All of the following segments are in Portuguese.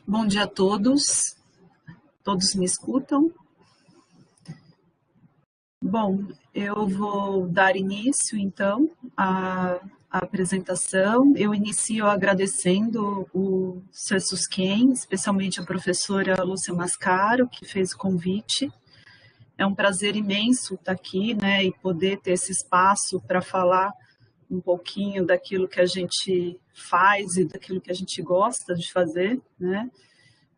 Bom dia a todos. Todos me escutam? Bom, eu vou dar início, então, à apresentação. Eu inicio agradecendo o Sr. Susquem, especialmente a professora Lúcia Mascaro, que fez o convite. É um prazer imenso estar aqui, né, e poder ter esse espaço para falar um pouquinho daquilo que a gente faz e daquilo que a gente gosta de fazer, né.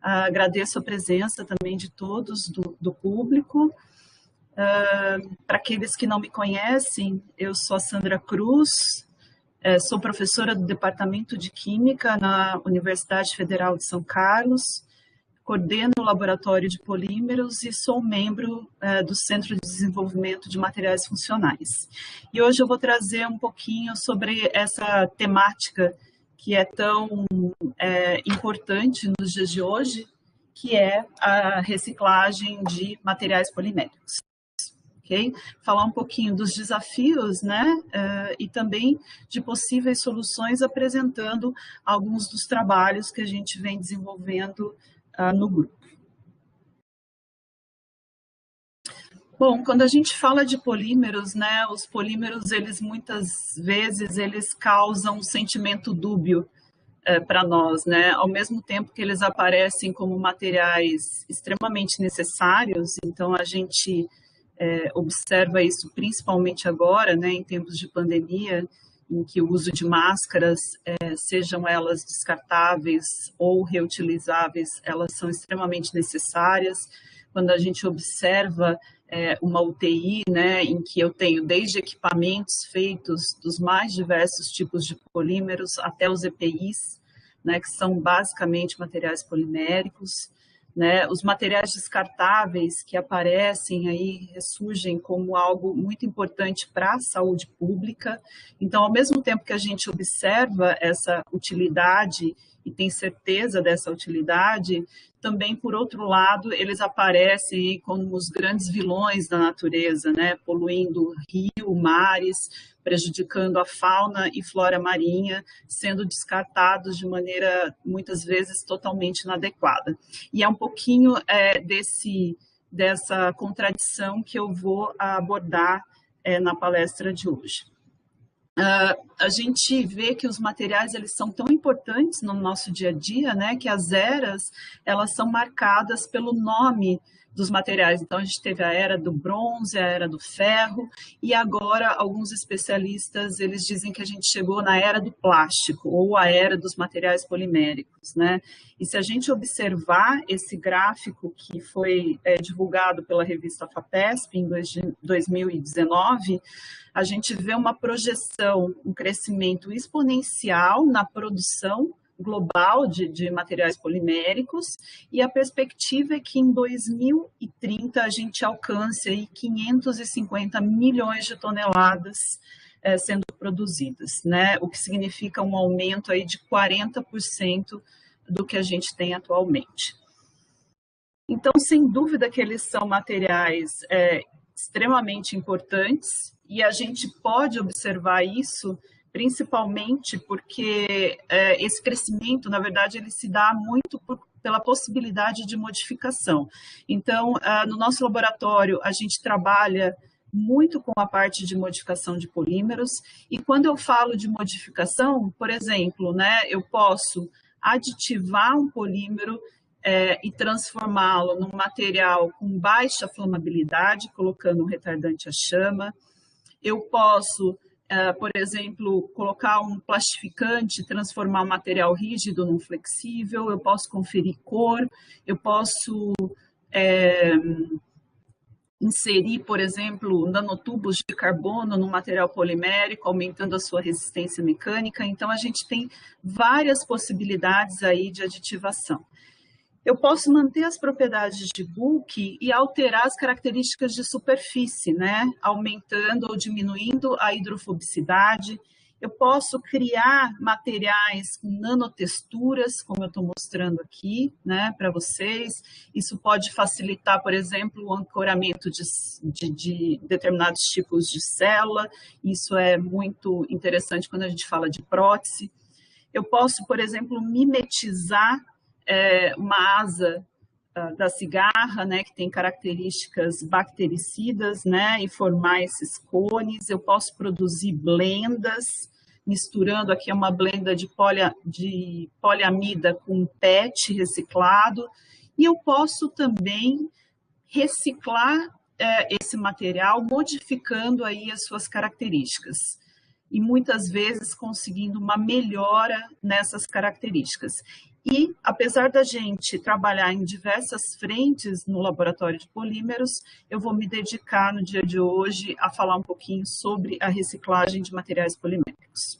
Agradeço a presença também de todos do público. Para aqueles que não me conhecem, eu sou a Sandra Cruz, sou professora do Departamento de Química na Universidade Federal de São Carlos, coordeno o Laboratório de Polímeros e sou membro do Centro de Desenvolvimento de Materiais Funcionais. E hoje eu vou trazer um pouquinho sobre essa temática que é tão importante nos dias de hoje, que é a reciclagem de materiais poliméricos. Okay? Falar um pouquinho dos desafios, né, e também de possíveis soluções, apresentando alguns dos trabalhos que a gente vem desenvolvendo no grupo. Bom, quando a gente fala de polímeros, né, os polímeros, eles muitas vezes, eles causam um sentimento dúbio para nós, né? Ao mesmo tempo que eles aparecem como materiais extremamente necessários, então a gente observa isso principalmente agora, né, em tempos de pandemia, em que o uso de máscaras, sejam elas descartáveis ou reutilizáveis, elas são extremamente necessárias. Quando a gente observa uma UTI, né, em que eu tenho desde equipamentos feitos dos mais diversos tipos de polímeros até os EPIs, né, que são basicamente materiais poliméricos, né, os materiais descartáveis que aparecem aí, ressurgem como algo muito importante para a saúde pública. Então, ao mesmo tempo que a gente observa essa utilidade e tem certeza dessa utilidade, também, por outro lado, eles aparecem como os grandes vilões da natureza, né? Poluindo rio, mares, prejudicando a fauna e flora marinha, sendo descartados de maneira, muitas vezes, totalmente inadequada. E é um pouquinho dessa contradição que eu vou abordar na palestra de hoje. A gente vê que os materiais eles são tão importantes no nosso dia a dia, né, que as eras elas são marcadas pelo nome dos materiais. Então, a gente teve a era do bronze, a era do ferro, e agora alguns especialistas eles dizem que a gente chegou na era do plástico, ou a era dos materiais poliméricos, né? E se a gente observar esse gráfico que foi divulgado pela revista FAPESP em 2019, a gente vê uma projeção, um crescimento exponencial na produção global de materiais poliméricos, e a perspectiva é que em 2030 a gente alcance aí 550 milhões de toneladas sendo produzidas, né? O que significa um aumento aí de 40% do que a gente tem atualmente. Então, sem dúvida que eles são materiais extremamente importantes, e a gente pode observar isso principalmente porque esse crescimento, na verdade, ele se dá muito pela possibilidade de modificação. Então, no nosso laboratório, a gente trabalha muito com a parte de modificação de polímeros, e quando eu falo de modificação, por exemplo, né, eu posso aditivar um polímero e transformá-lo num material com baixa flamabilidade, colocando um retardante à chama. Eu posso, por exemplo, colocar um plastificante, transformar um material rígido num flexível, eu posso conferir cor, eu posso inserir, por exemplo, nanotubos de carbono no material polimérico, aumentando a sua resistência mecânica. Então, a gente tem várias possibilidades aí de aditivação. Eu posso manter as propriedades de bulk e alterar as características de superfície, né? Aumentando ou diminuindo a hidrofobicidade. Eu posso criar materiais com nanotexturas, como eu estou mostrando aqui, né, para vocês. Isso pode facilitar, por exemplo, o ancoramento de determinados tipos de célula. Isso é muito interessante quando a gente fala de prótese. Eu posso, por exemplo, mimetizar uma asa da cigarra, né, que tem características bactericidas, né, e formar esses cones. Eu posso produzir blendas, misturando aqui uma blenda de poliamida com PET reciclado, e eu posso também reciclar esse material, modificando aí as suas características, e muitas vezes conseguindo uma melhora nessas características. E, apesar da gente trabalhar em diversas frentes no laboratório de polímeros, eu vou me dedicar no dia de hoje a falar um pouquinho sobre a reciclagem de materiais poliméricos.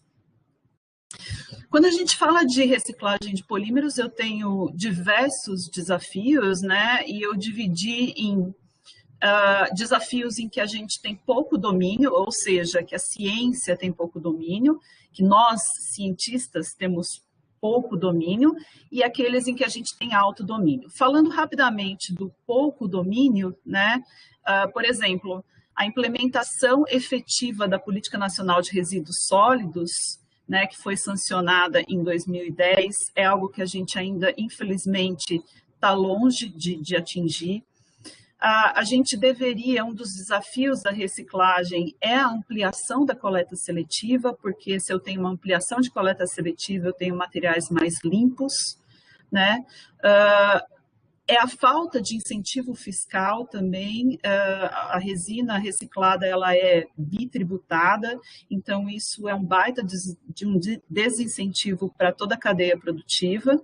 Quando a gente fala de reciclagem de polímeros, eu tenho diversos desafios, né? E eu dividi em desafios em que a gente tem pouco domínio, ou seja, que a ciência tem pouco domínio, que nós, cientistas, temos pouco domínio, e aqueles em que a gente tem alto domínio. Falando rapidamente do pouco domínio, né? Por exemplo, a implementação efetiva da Política Nacional de Resíduos Sólidos, né, que foi sancionada em 2010, é algo que a gente ainda, infelizmente, está longe de atingir. A gente deveria, um dos desafios da reciclagem é a ampliação da coleta seletiva, porque se eu tenho uma ampliação de coleta seletiva, eu tenho materiais mais limpos, né? É a falta de incentivo fiscal também. A resina reciclada ela é bitributada, então isso é um baita de um desincentivo para toda a cadeia produtiva.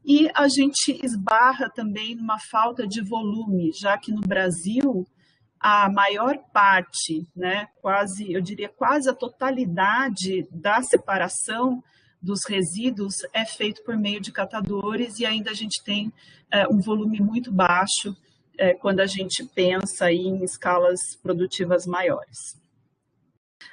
E a gente esbarra também numa falta de volume, já que no Brasil a maior parte, né, eu diria quase a totalidade da separação dos resíduos é feito por meio de catadores, e ainda a gente tem um volume muito baixo quando a gente pensa aí em escalas produtivas maiores.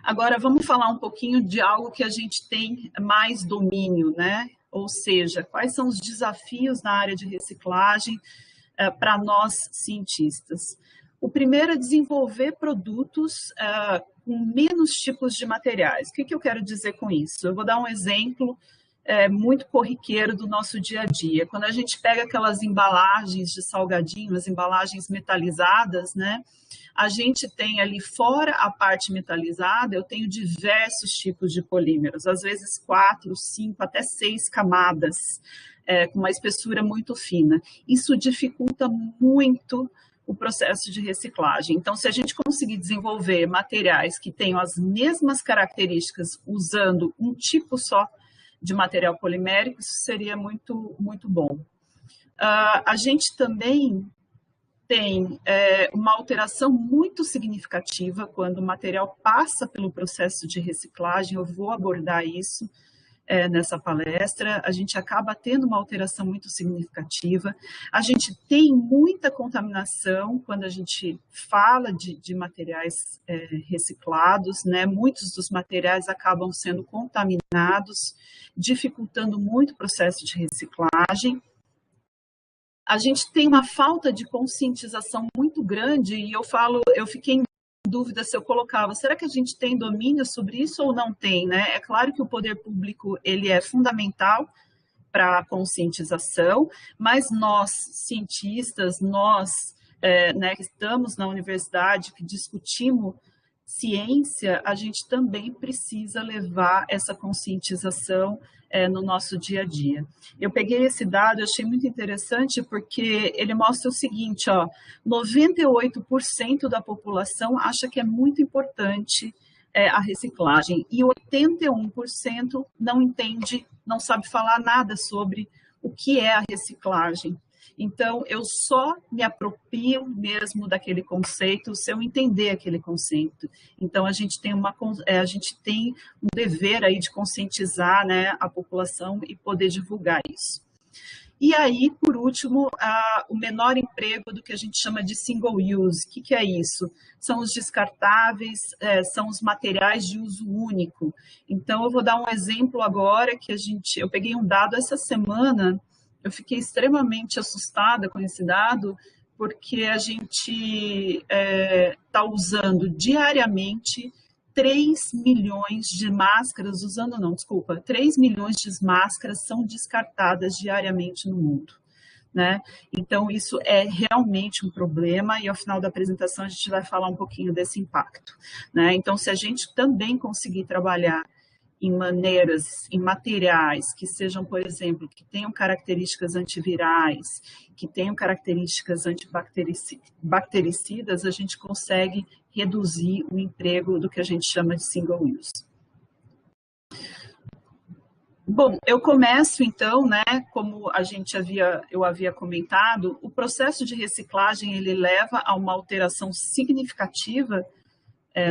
Agora vamos falar um pouquinho de algo que a gente tem mais domínio, né? Ou seja, quais são os desafios na área de reciclagem para nós cientistas? O primeiro é desenvolver produtos com menos tipos de materiais. O que eu quero dizer com isso? Eu vou dar um exemplo muito corriqueiro do nosso dia a dia. Quando a gente pega aquelas embalagens de salgadinho, as embalagens metalizadas, né? A gente tem ali fora a parte metalizada, eu tenho diversos tipos de polímeros, às vezes 4, 5, até 6 camadas, com uma espessura muito fina. Isso dificulta muito o processo de reciclagem. Então, se a gente conseguir desenvolver materiais que tenham as mesmas características usando um tipo só de material polimérico, isso seria muito, muito bom. A gente também tem uma alteração muito significativa quando o material passa pelo processo de reciclagem. Eu vou abordar isso nessa palestra. A gente acaba tendo uma alteração muito significativa. A gente tem muita contaminação quando a gente fala de materiais reciclados, né? Muitos dos materiais acabam sendo contaminados, dificultando muito o processo de reciclagem. A gente tem uma falta de conscientização muito grande, e eu fiquei em dúvida se eu colocava, será que a gente tem domínio sobre isso ou não tem, né? É claro que o poder público ele é fundamental para a conscientização, mas nós, cientistas, nós né, que estamos na universidade, que discutimos ciência, a gente também precisa levar essa conscientização no nosso dia a dia. Eu peguei esse dado, eu achei muito interessante, porque ele mostra o seguinte, ó, 98% da população acha que é muito importante a reciclagem, e 81% não entende, não sabe falar nada sobre o que é a reciclagem. Então, eu só me aproprio mesmo daquele conceito se eu entender aquele conceito. Então, a gente tem um dever aí de conscientizar, né, a população e poder divulgar isso. E aí, por último, o menor emprego do que a gente chama de single use. O que é isso? São os descartáveis, são os materiais de uso único. Então, eu vou dar um exemplo agora que eu peguei um dado essa semana. Eu fiquei extremamente assustada com esse dado, porque a gente está usando diariamente 3 milhões de máscaras, 3 milhões de máscaras são descartadas diariamente no mundo, né? Então, isso é realmente um problema e ao final da apresentação a gente vai falar um pouquinho desse impacto, né? Então, se a gente também conseguir trabalhar em maneiras, em materiais que sejam, por exemplo, que tenham características antivirais, que tenham características antibactericidas, a gente consegue reduzir o emprego do que a gente chama de single use. Bom, eu começo então, né, como eu havia comentado, o processo de reciclagem ele leva a uma alteração significativa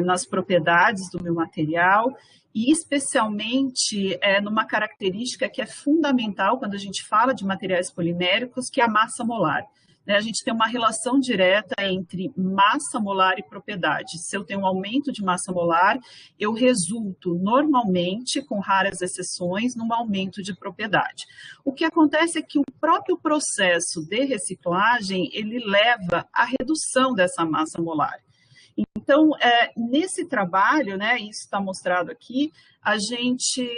nas propriedades do meu material e especialmente numa característica que é fundamental quando a gente fala de materiais poliméricos, que é a massa molar. A gente tem uma relação direta entre massa molar e propriedade. Se eu tenho um aumento de massa molar, eu resulto normalmente, com raras exceções, num aumento de propriedade. O que acontece é que o próprio processo de reciclagem, ele leva à redução dessa massa molar. Então, nesse trabalho, né, isso está mostrado aqui, a gente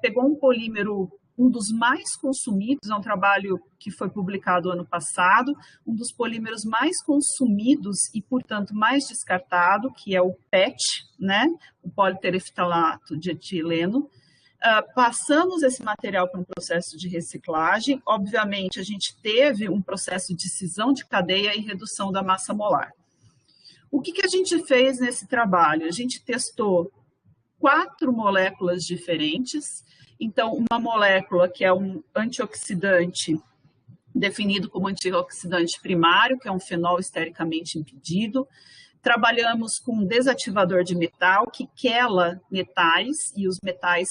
pegou um polímero, um dos mais consumidos, é um trabalho que foi publicado ano passado, um dos polímeros mais consumidos e, portanto, mais descartado, que é o PET, né, o politerefitalato de etileno. Passamos esse material para um processo de reciclagem. Obviamente, a gente teve um processo de cisão de cadeia e redução da massa molar. O que a gente fez nesse trabalho? A gente testou 4 moléculas diferentes. Então, uma molécula que é um antioxidante definido como antioxidante primário, que é um fenol estericamente impedido. Trabalhamos com um desativador de metal que quela metais, e os metais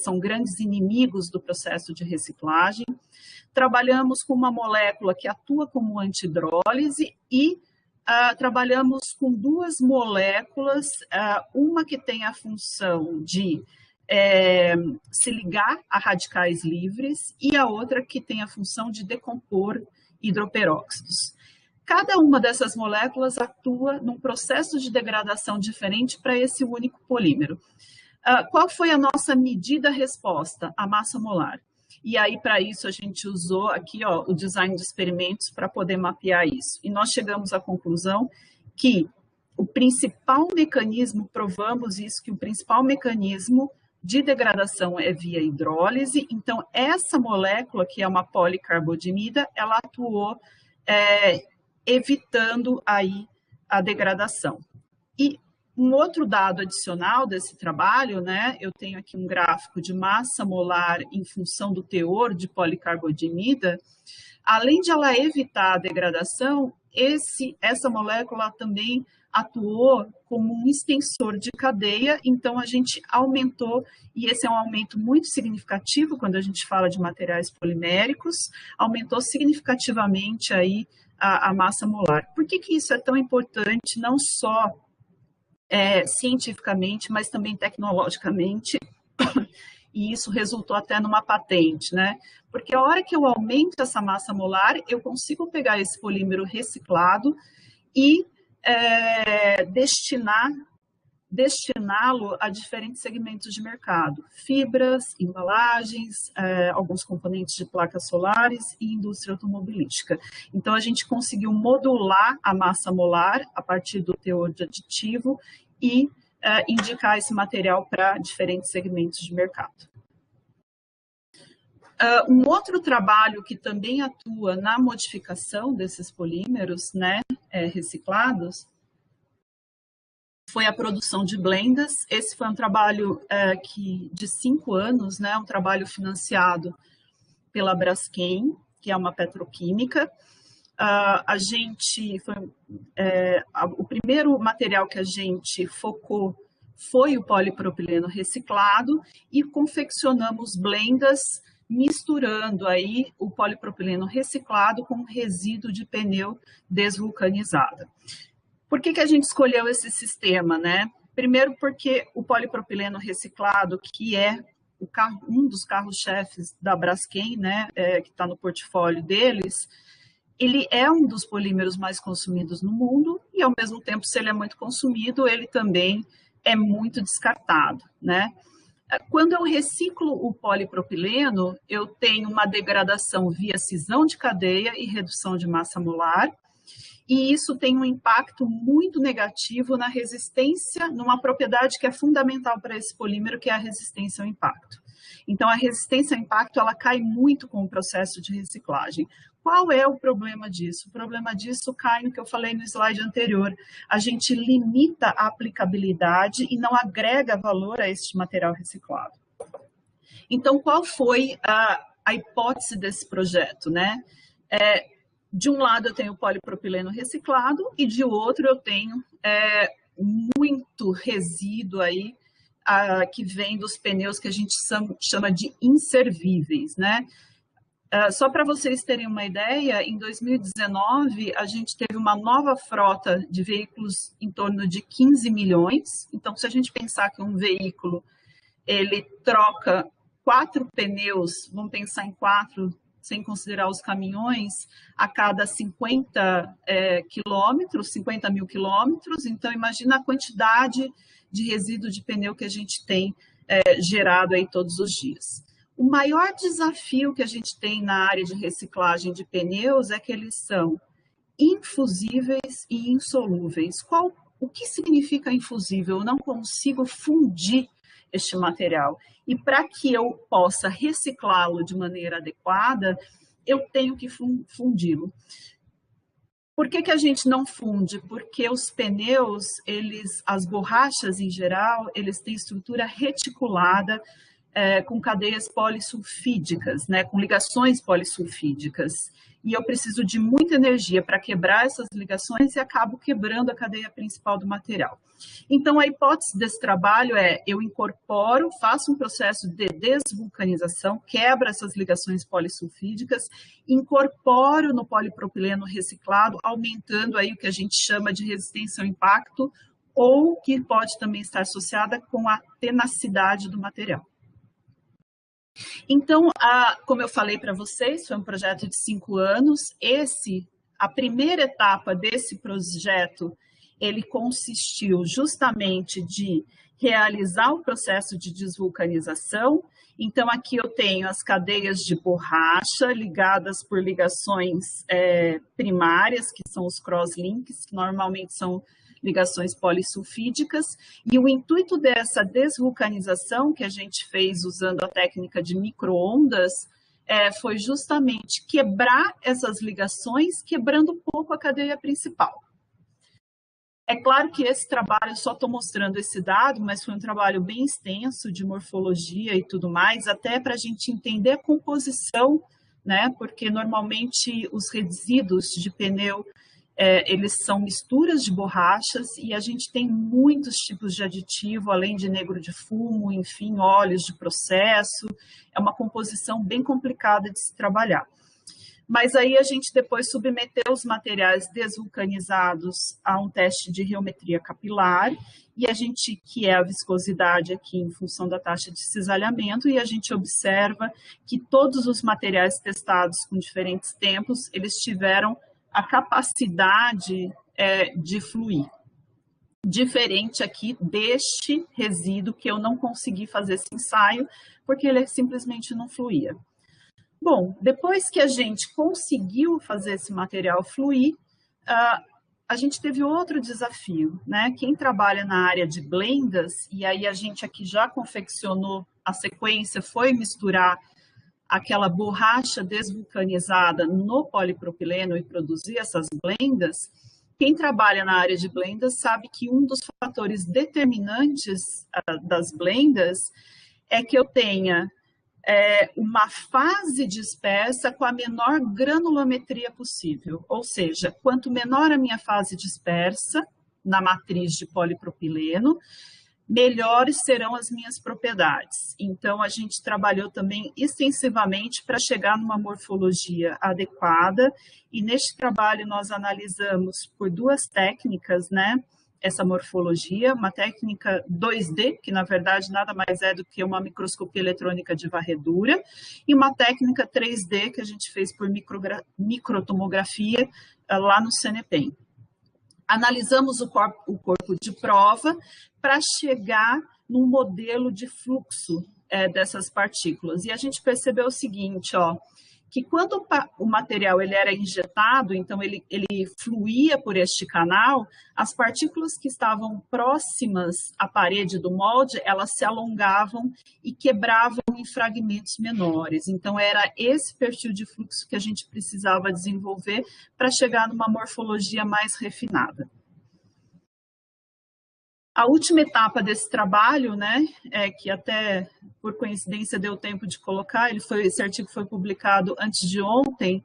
são grandes inimigos do processo de reciclagem. Trabalhamos com uma molécula que atua como antihidrólise e trabalhamos com 2 moléculas, uma que tem a função de se ligar a radicais livres e a outra que tem a função de decompor hidroperóxidos. Cada uma dessas moléculas atua num processo de degradação diferente para esse único polímero. Qual foi a nossa medida-resposta? A massa molar. E aí, para isso, a gente usou aqui o design de experimentos para poder mapear isso. E nós chegamos à conclusão que o principal mecanismo, provamos isso, que o principal mecanismo de degradação é via hidrólise. Então, essa molécula, que é uma policarbodimida, ela atuou evitando aí a degradação. E um outro dado adicional desse trabalho, né, eu tenho aqui um gráfico de massa molar em função do teor de policarbodimida. Além de ela evitar a degradação, essa molécula também atuou como um extensor de cadeia, então a gente aumentou, e esse é um aumento muito significativo quando a gente fala de materiais poliméricos, aumentou significativamente aí a massa molar. Por que isso é tão importante, não só cientificamente, mas também tecnologicamente, e isso resultou até numa patente, né? Porque a hora que eu aumento essa massa molar, eu consigo pegar esse polímero reciclado e destiná-lo a diferentes segmentos de mercado, fibras, embalagens, alguns componentes de placas solares e indústria automobilística. Então, a gente conseguiu modular a massa molar a partir do teor de aditivo e indicar esse material para diferentes segmentos de mercado. Um outro trabalho que também atua na modificação desses polímeros, né, reciclados, foi a produção de blendas. Esse foi um trabalho de 5 anos, né, um trabalho financiado pela Braskem, que é uma petroquímica. O primeiro material que a gente focou foi o polipropileno reciclado e confeccionamos blendas misturando aí o polipropileno reciclado com resíduo de pneu desvulcanizado. Por que a gente escolheu esse sistema, né? Primeiro porque o polipropileno reciclado, que é um dos carros-chefes da Braskem, né, que está no portfólio deles, ele é um dos polímeros mais consumidos no mundo e, ao mesmo tempo, se ele é muito consumido, ele também é muito descartado, né? Quando eu reciclo o polipropileno, eu tenho uma degradação via cisão de cadeia e redução de massa molar, e isso tem um impacto muito negativo na resistência, numa propriedade que é fundamental para esse polímero, que é a resistência ao impacto. Então, a resistência ao impacto, ela cai muito com o processo de reciclagem. Qual é o problema disso? O problema disso cai no que eu falei no slide anterior. A gente limita a aplicabilidade e não agrega valor a este material reciclado. Então, qual foi a hipótese desse projeto, né? De um lado eu tenho polipropileno reciclado e de outro eu tenho muito resíduo aí que vem dos pneus que a gente chama de inservíveis, né? Só para vocês terem uma ideia, em 2019 a gente teve uma nova frota de veículos em torno de 15 milhões. Então, se a gente pensar que um veículo ele troca 4 pneus, vamos pensar em 4, sem considerar os caminhões, a cada 50 quilômetros, 50 mil quilômetros. Então, imagina a quantidade de resíduo de pneu que a gente tem gerado aí todos os dias. O maior desafio que a gente tem na área de reciclagem de pneus é que eles são infusíveis e insolúveis. O que significa infusível? Eu não consigo fundir este material. E para que eu possa reciclá-lo de maneira adequada, eu tenho que fundi-lo. Por que a gente não funde? Porque os pneus, as borrachas em geral, eles têm estrutura reticulada, com cadeias polissulfídicas, né, com ligações polissulfídicas. E eu preciso de muita energia para quebrar essas ligações e acabo quebrando a cadeia principal do material. Então, a hipótese desse trabalho é: eu incorporo, faço um processo de desvulcanização, quebro essas ligações polissulfídicas, incorporo no polipropileno reciclado, aumentando aí o que a gente chama de resistência ao impacto, ou que pode também estar associada com a tenacidade do material. Então, como eu falei para vocês, foi um projeto de 5 anos. A primeira etapa desse projeto, ele consistiu justamente de realizar o processo de desvulcanização. Então, aqui eu tenho as cadeias de borracha ligadas por ligações primárias, que são os crosslinks, que normalmente são ligações polissulfídicas, e o intuito dessa desvulcanização que a gente fez usando a técnica de micro-ondas foi justamente quebrar essas ligações, quebrando um pouco a cadeia principal. É claro que esse trabalho, eu só estou mostrando esse dado, mas foi um trabalho bem extenso de morfologia e tudo mais, até para a gente entender a composição, né? Porque normalmente os resíduos de pneu eles são misturas de borrachas e a gente tem muitos tipos de aditivo, além de negro de fumo, enfim, óleos de processo. É uma composição bem complicada de se trabalhar. Mas aí a gente depois submeteu os materiais desvulcanizados a um teste de geometria capilar, e a gente, que é a viscosidade aqui em função da taxa de cisalhamento, e a gente observa que todos os materiais testados com diferentes tempos, eles tiveram a capacidade de fluir. Diferente aqui deste resíduo, que eu não consegui fazer esse ensaio, porque ele simplesmente não fluía. Bom, depois que a gente conseguiu fazer esse material fluir, a gente teve outro desafio, né? Quem trabalha na área de blendas, e aí a gente aqui já confeccionou a sequência, foi misturar aquela borracha desvulcanizada no polipropileno e produzir essas blendas. Quem trabalha na área de blendas sabe que um dos fatores determinantes das blendas é que eu tenha uma fase dispersa com a menor granulometria possível. Ou seja, quanto menor a minha fase dispersa na matriz de polipropileno, melhores serão as minhas propriedades. Então, a gente trabalhou também extensivamente para chegar numa morfologia adequada, e neste trabalho nós analisamos por 2 técnicas, né, essa morfologia, uma técnica 2D, que na verdade nada mais é do que uma microscopia eletrônica de varredura, e uma técnica 3D que a gente fez por microtomografia lá no CNPEM. Analisamos o corpo de prova para chegar num modelo de fluxo dessas partículas. E a gente percebeu o seguinte, ó, que quando o material ele era injetado, então ele fluía por este canal, as partículas que estavam próximas à parede do molde, elas se alongavam e quebravam em fragmentos menores. Então, era esse perfil de fluxo que a gente precisava desenvolver para chegar numa morfologia mais refinada. A última etapa desse trabalho, né, que até por coincidência deu tempo de colocar, esse artigo foi publicado antes de ontem,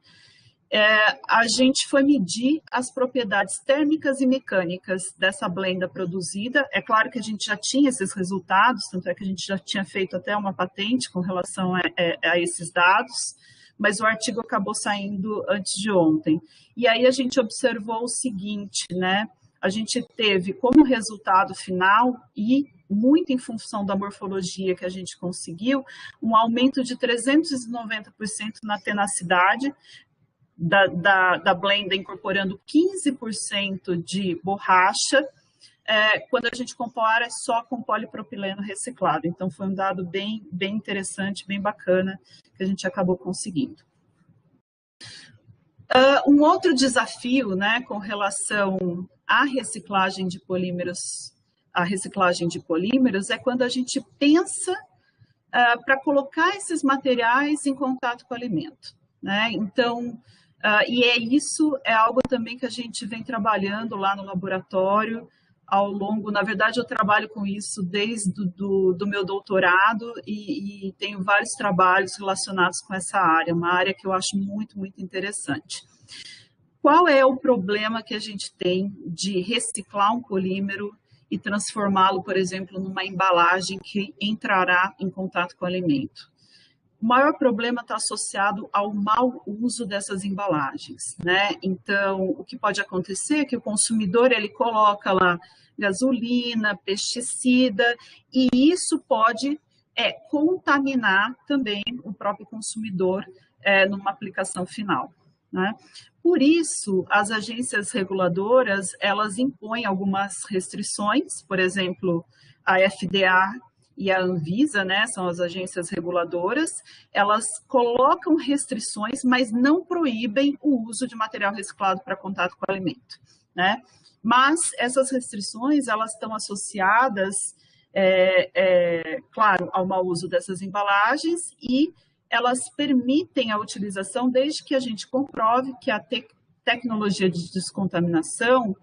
a gente foi medir as propriedades térmicas e mecânicas dessa blenda produzida. É claro que a gente já tinha esses resultados, tanto é que a gente já tinha feito até uma patente com relação a esses dados, mas o artigo acabou saindo antes de ontem. E aí a gente observou o seguinte, né? A gente teve como resultado final, e muito em função da morfologia que a gente conseguiu, um aumento de 390% na tenacidade da blenda, incorporando 15% de borracha, quando a gente compara só com polipropileno reciclado. Então, foi um dado bem interessante, bem bacana, que a gente acabou conseguindo. Um outro desafio, né, com relação à reciclagem de polímeros, é quando a gente pensa para colocar esses materiais em contato com o alimento, né? Então, isso é algo também que a gente vem trabalhando lá no laboratório ao longo, na verdade eu trabalho com isso desde do meu doutorado e tenho vários trabalhos relacionados com essa área, uma área que eu acho muito interessante. Qual é o problema que a gente tem de reciclar um polímero e transformá-lo, por exemplo, numa embalagem que entrará em contato com o alimento? O maior problema está associado ao mau uso dessas embalagens, né? Então, o que pode acontecer é que o consumidor ele coloca lá gasolina, pesticida, e isso pode contaminar também o próprio consumidor numa aplicação final, né? Por isso, as agências reguladoras, elas impõem algumas restrições, por exemplo, a FDA e a Anvisa, né, são as agências reguladoras, elas colocam restrições, mas não proíbem o uso de material reciclado para contato com o alimento, né? Mas essas restrições, elas estão associadas, claro, ao mau uso dessas embalagens e elas permitem a utilização desde que a gente comprove que a tecnologia de descontaminação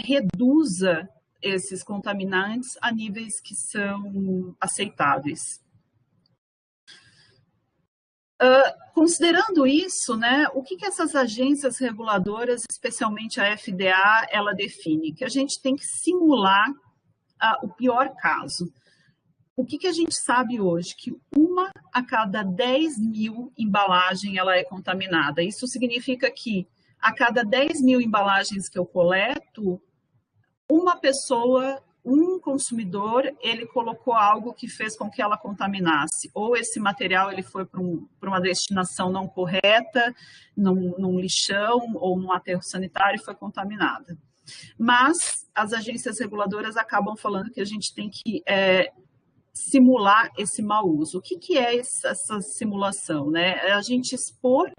reduza esses contaminantes a níveis que são aceitáveis. Considerando isso, né, o que essas agências reguladoras, especialmente a FDA, ela define? Que a gente tem que simular o pior caso. O que a gente sabe hoje? Que 1 a cada 10.000 embalagens ela é contaminada. Isso significa que a cada 10.000 embalagens que eu coleto, uma pessoa, um consumidor, ele colocou algo que fez com que ela contaminasse. Ou esse material ele foi para uma destinação não correta, num lixão ou num aterro sanitário e foi contaminada. Mas as agências reguladoras acabam falando que a gente tem que simular esse mau uso. O que é essa simulação, né? É a gente expor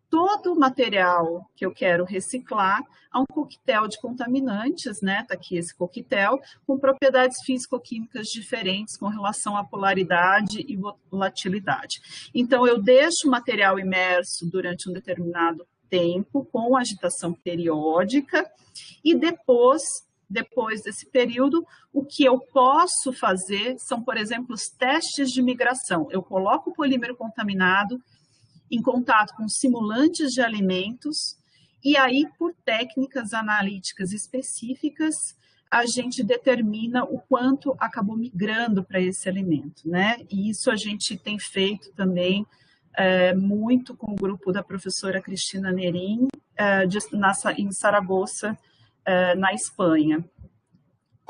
todo o material que eu quero reciclar a um coquetel de contaminantes, né? Está aqui esse coquetel, com propriedades físico-químicas diferentes com relação à polaridade e volatilidade. Então, eu deixo o material imerso durante um determinado tempo, com agitação periódica, e depois desse período, o que eu posso fazer são, por exemplo, os testes de migração. Eu coloco o polímero contaminado em contato com simulantes de alimentos e aí, por técnicas analíticas específicas, a gente determina o quanto acabou migrando para esse alimento, né? E isso a gente tem feito também muito com o grupo da professora Cristina Nerim, em Saragoça, na Espanha.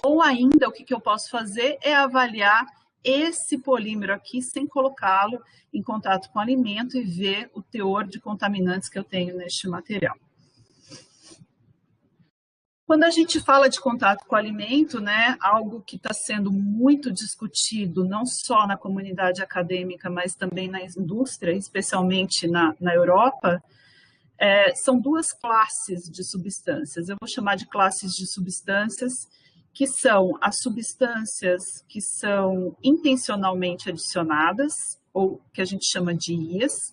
Ou ainda, o que eu posso fazer é avaliar esse polímero aqui sem colocá-lo em contato com o alimento e ver o teor de contaminantes que eu tenho neste material. Quando a gente fala de contato com o alimento, né, algo que está sendo muito discutido, não só na comunidade acadêmica, mas também na indústria, especialmente na Europa, são duas classes de substâncias. Eu vou chamar de classes de substâncias, que são as substâncias que são intencionalmente adicionadas, ou que a gente chama de IAs,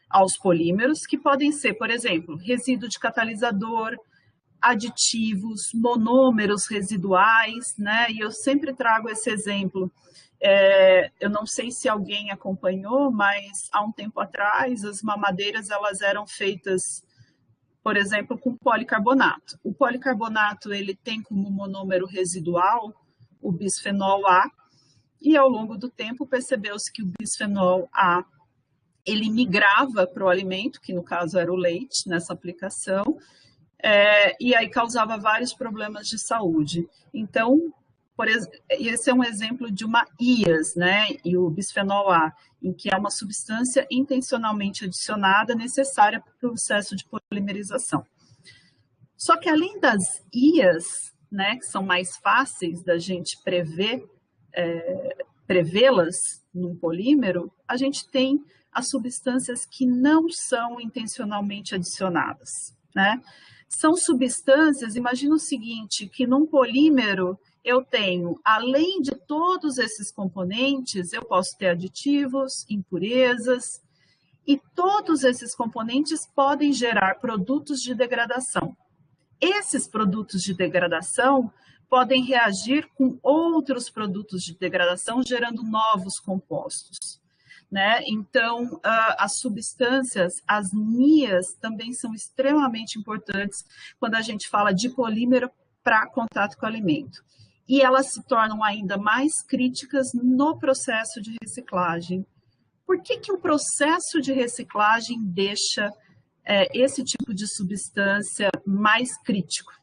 aos polímeros, que podem ser, por exemplo, resíduo de catalisador, aditivos, monômeros residuais, né? E eu sempre trago esse exemplo. Eu não sei se alguém acompanhou, mas há um tempo atrás as mamadeiras elas eram feitas, por exemplo, com policarbonato. O policarbonato ele tem como monômero residual o bisfenol A, e ao longo do tempo percebeu-se que o bisfenol A ele migrava para o alimento, que no caso era o leite nessa aplicação, e aí causava vários problemas de saúde. Então, esse é um exemplo de uma IAS, né? E o bisfenol A, em que é uma substância intencionalmente adicionada necessária para o processo de polimerização. Só que além das IAS, né, que são mais fáceis da gente prevê-las num polímero, a gente tem as substâncias que não são intencionalmente adicionadas, né? São substâncias, imagina o seguinte, que num polímero eu tenho, além de todos esses componentes, eu posso ter aditivos, impurezas, e todos esses componentes podem gerar produtos de degradação. Esses produtos de degradação podem reagir com outros produtos de degradação, gerando novos compostos, né? Então, as substâncias, as NIAs, também são extremamente importantes quando a gente fala de polímero para contato com o alimento. E elas se tornam ainda mais críticas no processo de reciclagem. Por que o processo de reciclagem deixa esse tipo de substância mais crítico?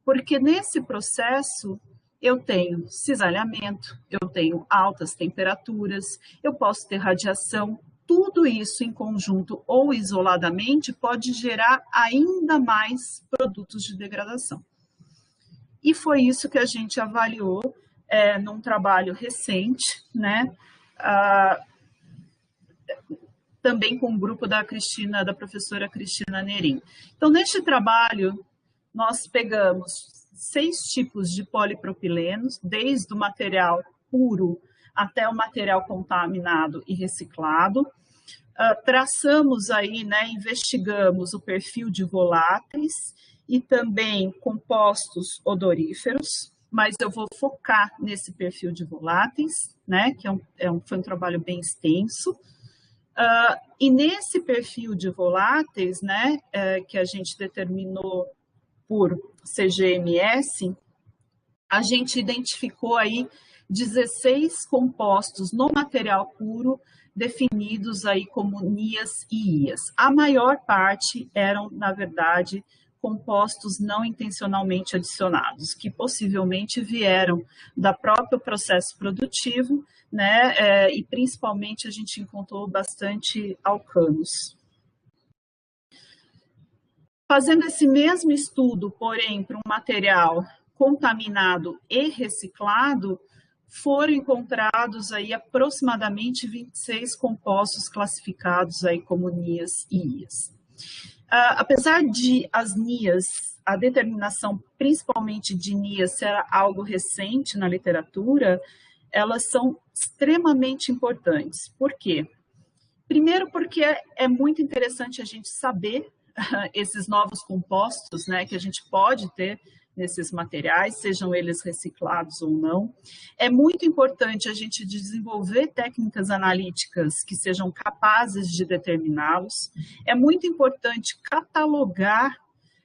Porque nesse processo eu tenho cisalhamento, eu tenho altas temperaturas, eu posso ter radiação, tudo isso em conjunto ou isoladamente pode gerar ainda mais produtos de degradação. E foi isso que a gente avaliou num trabalho recente, né? Também com o grupo da professora Cristina Nerim. Então, neste trabalho, nós pegamos 6 tipos de polipropilenos, desde o material puro até o material contaminado e reciclado. Traçamos aí, né, investigamos o perfil de voláteis e também compostos odoríferos, mas eu vou focar nesse perfil de voláteis, né, que foi um trabalho bem extenso. E nesse perfil de voláteis, né, que a gente determinou por CGMS, a gente identificou aí 16 compostos no material puro definidos aí como NIAS e IAS. A maior parte eram, na verdade, compostos não intencionalmente adicionados, que possivelmente vieram da próprio processo produtivo, né? E principalmente a gente encontrou bastante alcanos. Fazendo esse mesmo estudo, porém, para um material contaminado e reciclado, foram encontrados aí aproximadamente 26 compostos classificados aí como NIAS e IAS. Apesar de as NIAS, a determinação principalmente de NIAS ser algo recente na literatura, elas são extremamente importantes. Por quê? Primeiro porque é muito interessante a gente saber esses novos compostos, né, que a gente pode ter nesses materiais, sejam eles reciclados ou não. É muito importante a gente desenvolver técnicas analíticas que sejam capazes de determiná-los. É muito importante catalogar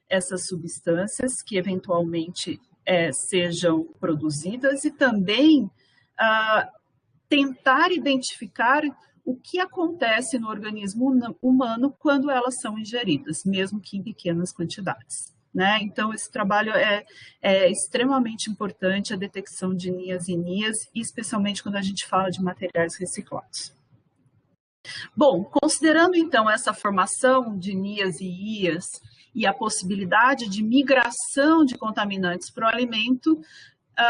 essas substâncias que eventualmente sejam produzidas e também tentar identificar o que acontece no organismo humano quando elas são ingeridas, mesmo que em pequenas quantidades, né? Então, esse trabalho é extremamente importante, a detecção de NIAS e NIAS, especialmente quando a gente fala de materiais reciclados. Bom, considerando então essa formação de NIAS e IAS e a possibilidade de migração de contaminantes para o alimento,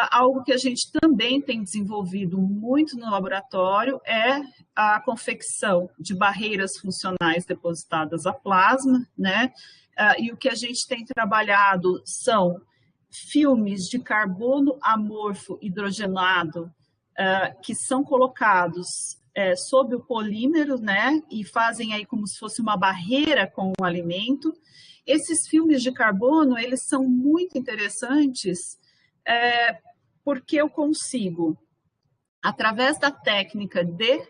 algo que a gente também tem desenvolvido muito no laboratório é a confecção de barreiras funcionais depositadas a plasma, né? E o que a gente tem trabalhado são filmes de carbono amorfo hidrogenado que são colocados sobre o polímero, né? E fazem aí como se fosse uma barreira com o alimento. Esses filmes de carbono, eles são muito interessantes porque eu consigo, através da técnica de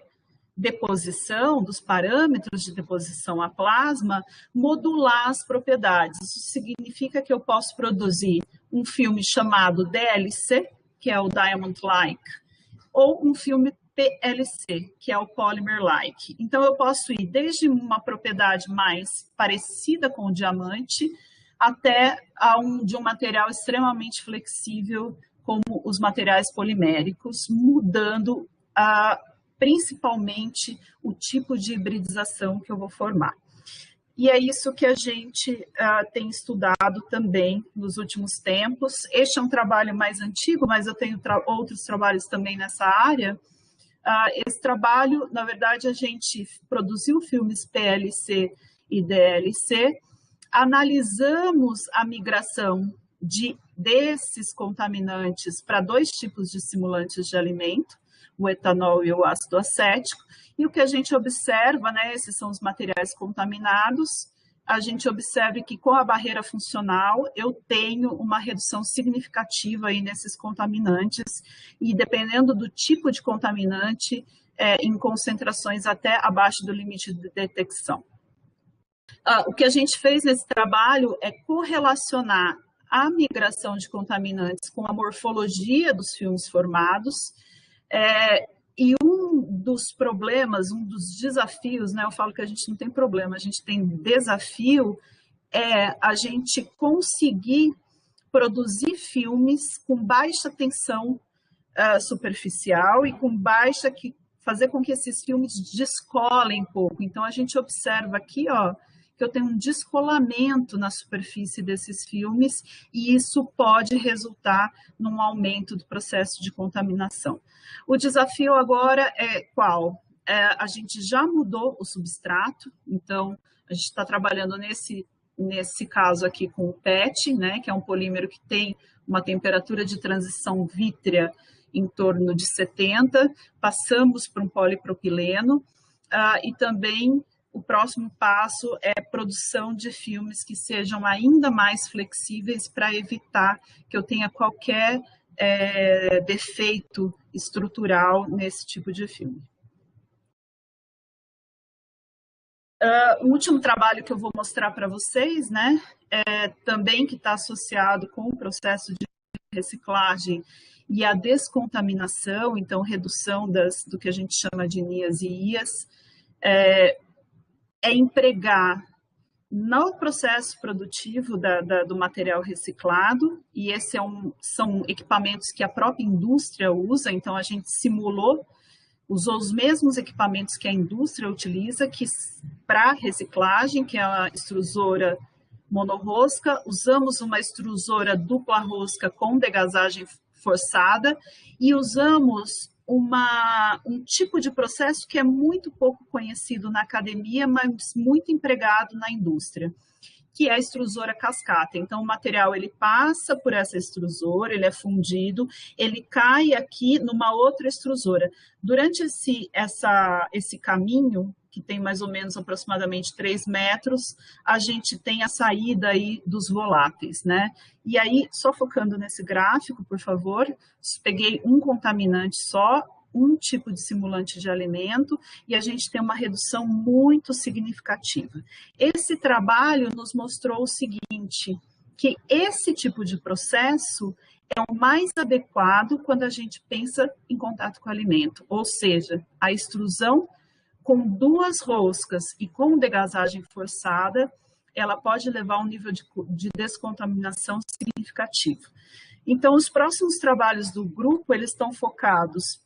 deposição, dos parâmetros de deposição a plasma, modular as propriedades. Isso significa que eu posso produzir um filme chamado DLC, que é o Diamond Like, ou um filme PLC, que é o Polymer Like. Então, eu posso ir desde uma propriedade mais parecida com o diamante até de um material extremamente flexível, como os materiais poliméricos, mudando principalmente o tipo de hibridização que eu vou formar. E é isso que a gente tem estudado também nos últimos tempos. Este é um trabalho mais antigo, mas eu tenho outros trabalhos também nessa área. Esse trabalho, na verdade, a gente produziu filmes PLC e DLC, analisamos a migração desses contaminantes para dois tipos de simulantes de alimento, o etanol e o ácido acético, e o que a gente observa, né, esses são os materiais contaminados, a gente observa que com a barreira funcional eu tenho uma redução significativa aí nesses contaminantes, e dependendo do tipo de contaminante, em concentrações até abaixo do limite de detecção. O que a gente fez nesse trabalho é correlacionar a migração de contaminantes com a morfologia dos filmes formados, e um dos problemas, um dos desafios, né, eu falo que a gente não tem problema, a gente tem desafio, é a gente conseguir produzir filmes com baixa tensão superficial e com baixa, fazer com que esses filmes descolem pouco. Então, a gente observa aqui, ó, que eu tenho um descolamento na superfície desses filmes e isso pode resultar num aumento do processo de contaminação. O desafio agora é qual? A gente já mudou o substrato, então a gente está trabalhando nesse caso aqui com o PET, né, que é um polímero que tem uma temperatura de transição vítrea em torno de 70, passamos para um polipropileno e também o próximo passo é a produção de filmes que sejam ainda mais flexíveis para evitar que eu tenha qualquer defeito estrutural nesse tipo de filme. O último trabalho que eu vou mostrar para vocês, né, também que está associado com o processo de reciclagem e a descontaminação, então redução do que a gente chama de NIAS e IAS, empregar no processo produtivo do material reciclado, e esses são equipamentos que a própria indústria usa, então a gente usou os mesmos equipamentos que a indústria utiliza para reciclagem, que é a extrusora monorrosca, usamos uma extrusora dupla rosca com degasagem forçada e usamos um tipo de processo que é muito pouco conhecido na academia, mas muito empregado na indústria, que é a extrusora cascata. Então, o material ele passa por essa extrusora, ele é fundido, ele cai aqui numa outra extrusora. Durante esse caminho, que tem mais ou menos aproximadamente 3 metros, a gente tem a saída aí dos voláteis, né? E aí, só focando nesse gráfico, por favor, peguei um contaminante só, um tipo de simulante de alimento, e a gente tem uma redução muito significativa. Esse trabalho nos mostrou o seguinte, que esse tipo de processo é o mais adequado quando a gente pensa em contato com o alimento, ou seja, a extrusão com 2 roscas e com degasagem forçada, ela pode levar a um nível de descontaminação significativo. Então, os próximos trabalhos do grupo, eles estão focados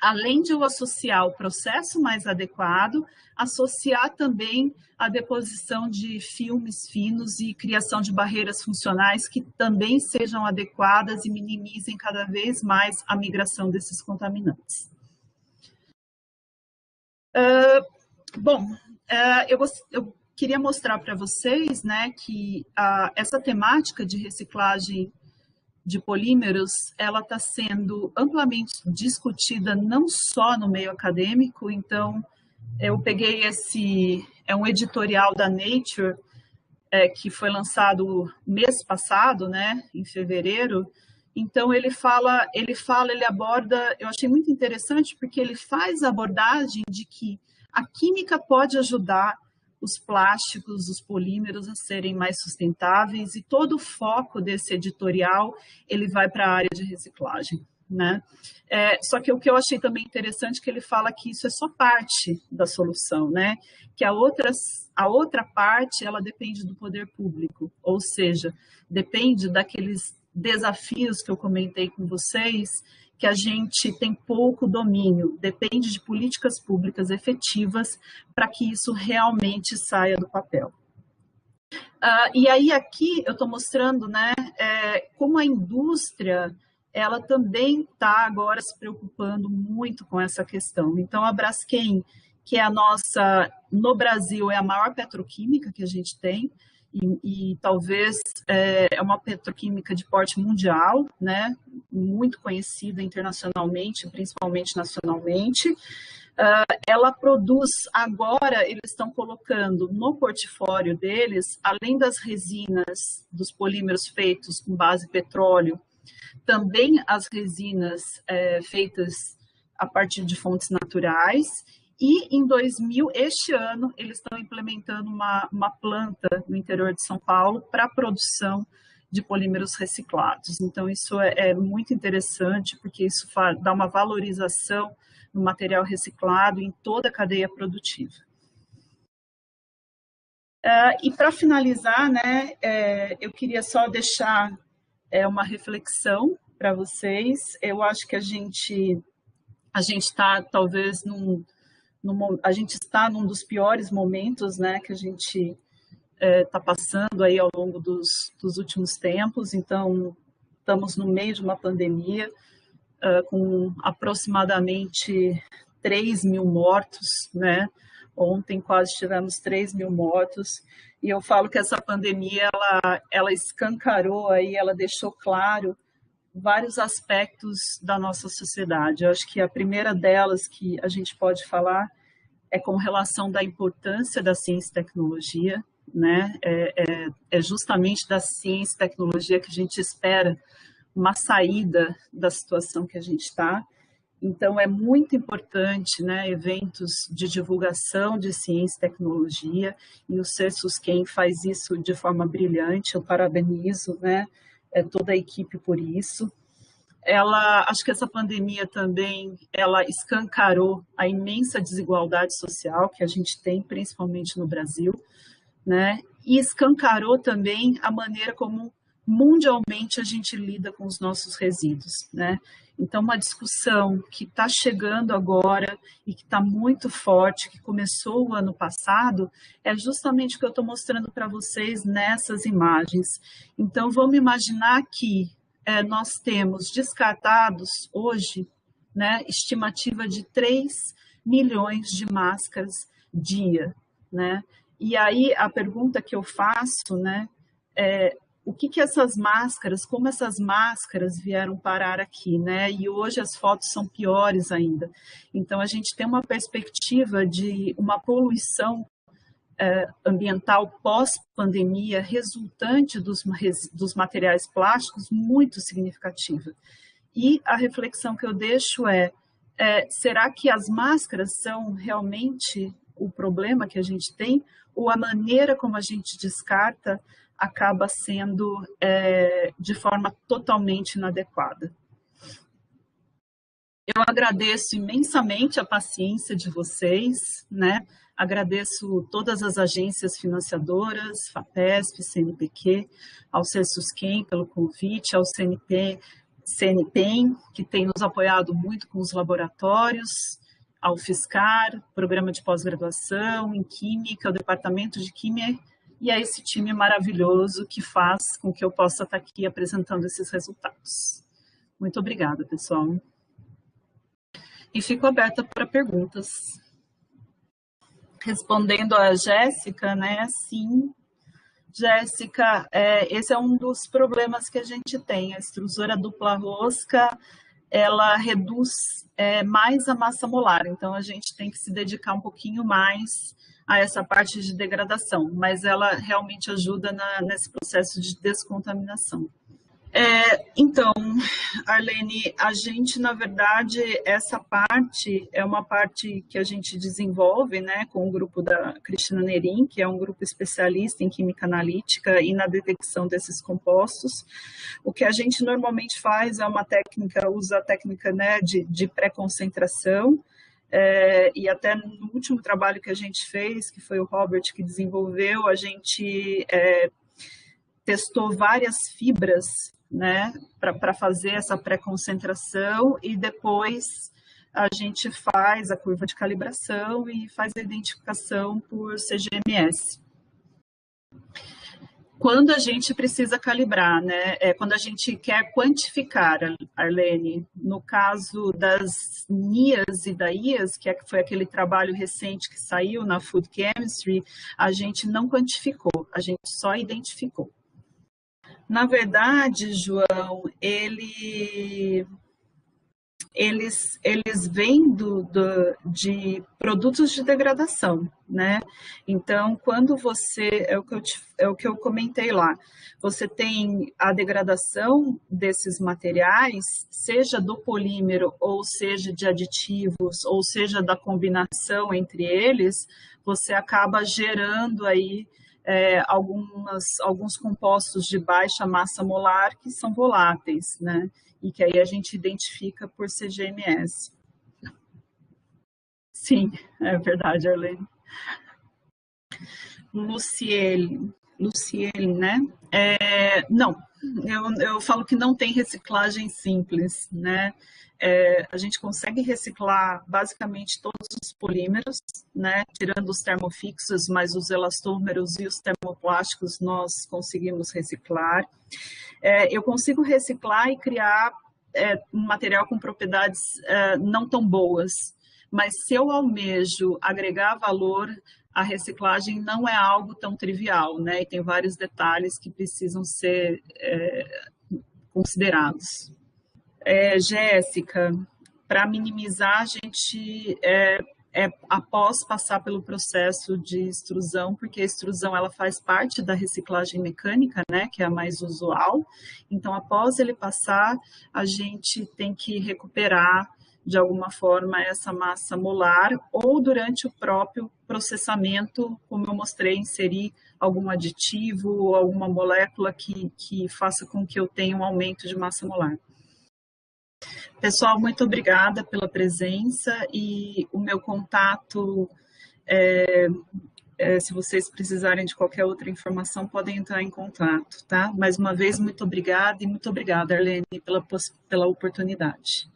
além de eu associar o processo mais adequado, associar também a deposição de filmes finos e criação de barreiras funcionais que também sejam adequadas e minimizem cada vez mais a migração desses contaminantes. Eu queria mostrar para vocês, né, que essa temática de reciclagem de polímeros, ela está sendo amplamente discutida não só no meio acadêmico. Então, eu peguei é um editorial da Nature, que foi lançado mês passado, né, em fevereiro. Então, ele aborda, eu achei muito interessante, porque ele faz a abordagem de que a química pode ajudar os plásticos, os polímeros a serem mais sustentáveis, e todo o foco desse editorial ele vai para a área de reciclagem, né? Só que o que eu achei também interessante é que ele fala que isso é só parte da solução, né? Que a outra parte ela depende do poder público, ou seja, depende daqueles desafios que eu comentei com vocês, que a gente tem pouco domínio, depende de políticas públicas efetivas para que isso realmente saia do papel. E aí aqui eu estou mostrando, né, como a indústria ela também está agora se preocupando muito com essa questão. Então, a Braskem, que é no Brasil, é a maior petroquímica que a gente tem, e talvez é uma petroquímica de porte mundial, né, muito conhecida internacionalmente, principalmente nacionalmente. Ela produz, agora eles estão colocando no portfólio deles, além das resinas dos polímeros feitos com base petróleo, também as resinas feitas a partir de fontes naturais. E este ano, eles estão implementando uma planta no interior de São Paulo para a produção de polímeros reciclados. Então, isso é muito interessante, porque isso dá uma valorização no material reciclado em toda a cadeia produtiva. E para finalizar, né, eu queria só deixar uma reflexão para vocês. Eu acho que a gente está talvez a gente está num dos piores momentos, né, que a gente está passando aí ao longo dos últimos tempos. Então, estamos no meio de uma pandemia com aproximadamente 3.000 mortos, né? Ontem quase tivemos 3.000 mortos. E eu falo que essa pandemia ela escancarou aí, ela deixou claro vários aspectos da nossa sociedade. Eu acho que a primeira delas que a gente pode falar é com relação da importância da ciência e tecnologia, né? É justamente da ciência e tecnologia que a gente espera uma saída da situação que a gente está. Então, é muito importante, né, eventos de divulgação de ciência e tecnologia, e o CESUSQUEM faz isso de forma brilhante. Eu parabenizo, né, toda a equipe por isso. Acho que essa pandemia também, ela escancarou a imensa desigualdade social que a gente tem, principalmente no Brasil, né, e escancarou também a maneira como mundialmente a gente lida com os nossos resíduos, né? Então, uma discussão que está chegando agora e que está muito forte, que começou o ano passado, é justamente o que eu estou mostrando para vocês nessas imagens. Então, vamos imaginar que nós temos descartados hoje, né, estimativa de 3 milhões de máscaras dia, né? E aí a pergunta que eu faço, né, o que essas máscaras, como essas máscaras vieram parar aqui, né? E hoje as fotos são piores ainda. Então, a gente tem uma perspectiva de uma poluição ambiental pós-pandemia resultante dos materiais plásticos muito significativa. E a reflexão que eu deixo será que as máscaras são realmente o problema que a gente tem, ou a maneira como a gente descarta acaba sendo de forma totalmente inadequada? Eu agradeço imensamente a paciência de vocês, né? Agradeço todas as agências financiadoras, FAPESP, CNPq, ao CESUSQUEM pelo convite, ao CNP CNPEM, que tem nos apoiado muito com os laboratórios, a UFSCar, programa de pós-graduação em Química, o Departamento de Química, e a esse time maravilhoso que faz com que eu possa estar aqui apresentando esses resultados. Muito obrigada, pessoal. E fico aberta para perguntas. Respondendo a Jéssica, né, sim, Jéssica, esse é um dos problemas que a gente tem. A extrusora dupla rosca, ela reduz mais a massa molar, então a gente tem que se dedicar um pouquinho mais a essa parte de degradação, mas ela realmente ajuda nesse processo de descontaminação. Então, Arlene, a gente, na verdade, essa parte é uma parte que a gente desenvolve, né, com o grupo da Cristina Nerim, que é um grupo especialista em química analítica e na detecção desses compostos. O que a gente normalmente faz é uma técnica, usa a técnica, né, de pré-concentração, e até no último trabalho que a gente fez, que foi o Robert que desenvolveu, a gente testou várias fibras, né, para fazer essa pré-concentração, e depois a gente faz a curva de calibração e faz a identificação por CGMS. Quando a gente precisa calibrar, né, quando a gente quer quantificar, Arlene, no caso das NIAS e da IAS, que foi aquele trabalho recente que saiu na Food Chemistry, a gente não quantificou, a gente só identificou. Na verdade, João, eles vêm de produtos de degradação, né? Então, quando você, é o que eu comentei lá, você tem a degradação desses materiais, seja do polímero, ou seja de aditivos, ou seja da combinação entre eles, você acaba gerando aí alguns compostos de baixa massa molar que são voláteis, né? E que aí a gente identifica por CGMS. Sim, é verdade, Arlene. Luciele, né? Não, eu falo que não tem reciclagem simples, né? A gente consegue reciclar basicamente todos os polímeros, né? Tirando os termofixos, mas os elastômeros e os termoplásticos nós conseguimos reciclar. Eu consigo reciclar e criar um material com propriedades não tão boas, mas se eu almejo agregar valor, a reciclagem não é algo tão trivial, né? E tem vários detalhes que precisam ser considerados. Jéssica, para minimizar, a gente após passar pelo processo de extrusão, porque a extrusão ela faz parte da reciclagem mecânica, né, que é a mais usual. Então, após ele passar, a gente tem que recuperar de alguma forma essa massa molar, ou durante o próprio processamento, como eu mostrei, inserir algum aditivo ou alguma molécula que faça com que eu tenha um aumento de massa molar. Pessoal, muito obrigada pela presença, e o meu contato, se vocês precisarem de qualquer outra informação, podem entrar em contato, tá? Mais uma vez, muito obrigada, e muito obrigada, Arlene, pela oportunidade.